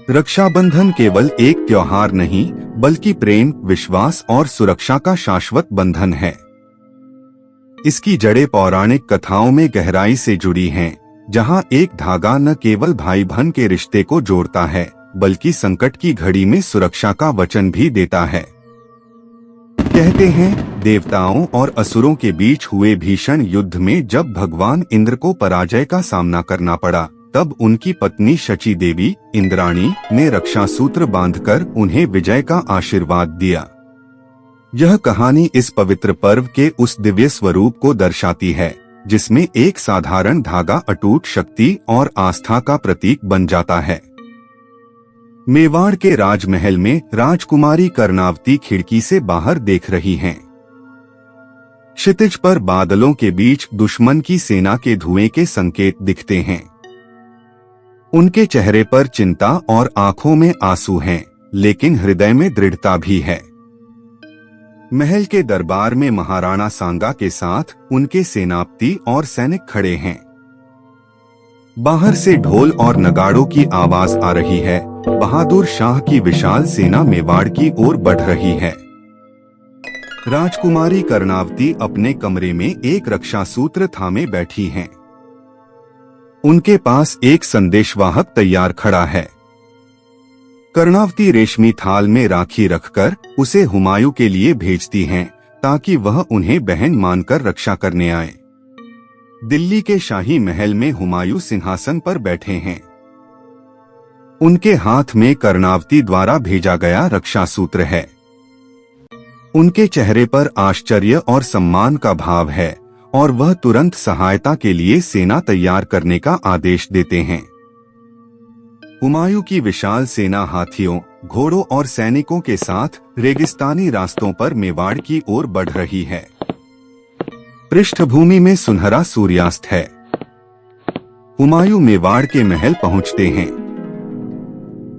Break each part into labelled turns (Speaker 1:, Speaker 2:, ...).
Speaker 1: रक्षाबंधन केवल एक त्योहार नहीं, बल्कि प्रेम, विश्वास और सुरक्षा का शाश्वत बंधन है। इसकी जड़ें पौराणिक कथाओं में गहराई से जुड़ी हैं, जहां एक धागा न केवल भाई बहन के रिश्ते को जोड़ता है, बल्कि संकट की घड़ी में सुरक्षा का वचन भी देता है। कहते हैं, देवताओं और असुरों के बीच हुए भीषण युद्ध में जब भगवान इंद्र को पराजय का सामना करना पड़ा, तब उनकी पत्नी शची देवी, इंद्राणी, ने रक्षा सूत्र बांधकर उन्हें विजय का आशीर्वाद दिया। यह कहानी इस पवित्र पर्व के उस दिव्य स्वरूप को दर्शाती है, जिसमें एक साधारण धागा अटूट शक्ति और आस्था का प्रतीक बन जाता है। मेवाड़ के राजमहल में राजकुमारी कर्णावती खिड़की से बाहर देख रही हैं। क्षितिज पर बादलों के बीच दुश्मन की सेना के धुएं के संकेत दिखते हैं। उनके चेहरे पर चिंता और आंखों में आंसू हैं, लेकिन हृदय में दृढ़ता भी है। महल के दरबार में महाराणा सांगा के साथ उनके सेनापति और सैनिक खड़े हैं। बाहर से ढोल और नगाड़ों की आवाज आ रही है। बहादुर शाह की विशाल सेना मेवाड़ की ओर बढ़ रही है। राजकुमारी कर्णावती अपने कमरे में एक रक्षा सूत्र थामे बैठी हैं। उनके पास एक संदेशवाहक तैयार खड़ा है। कर्णावती रेशमी थाल में राखी रखकर उसे हुमायूं के लिए भेजती हैं, ताकि वह उन्हें बहन मानकर रक्षा करने आए। दिल्ली के शाही महल में हुमायूं सिंहासन पर बैठे हैं। उनके हाथ में कर्णावती द्वारा भेजा गया रक्षा सूत्र है। उनके चेहरे पर आश्चर्य और सम्मान का भाव है, और वह तुरंत सहायता के लिए सेना तैयार करने का आदेश देते हैं। हुमायूं की विशाल सेना हाथियों, घोड़ों और सैनिकों के साथ रेगिस्तानी रास्तों पर मेवाड़ की ओर बढ़ रही है। पृष्ठभूमि में सुनहरा सूर्यास्त है। हुमायूं मेवाड़ के महल पहुंचते हैं।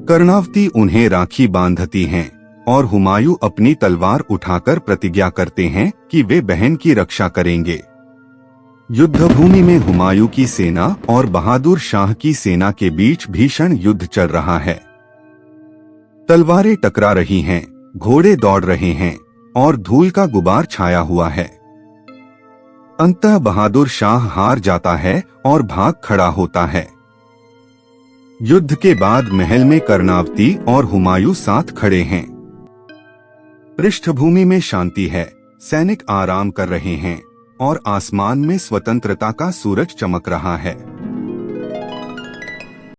Speaker 1: कर्णावती उन्हें राखी बांधती हैं, और हुमायूं अपनी तलवार उठाकर प्रतिज्ञा करते हैं कि वे बहन की रक्षा करेंगे। युद्धभूमि में हुमायूं की सेना और बहादुर शाह की सेना के बीच भीषण युद्ध चल रहा है। तलवारें टकरा रही हैं, घोड़े दौड़ रहे हैं, और धूल का गुबार छाया हुआ है। अंततः बहादुर शाह हार जाता है और भाग खड़ा होता है। युद्ध के बाद महल में कर्णावती और हुमायूं साथ खड़े हैं। पृष्ठभूमि में शांति है, सैनिक आराम कर रहे हैं, और आसमान में स्वतंत्रता का सूरज चमक रहा है।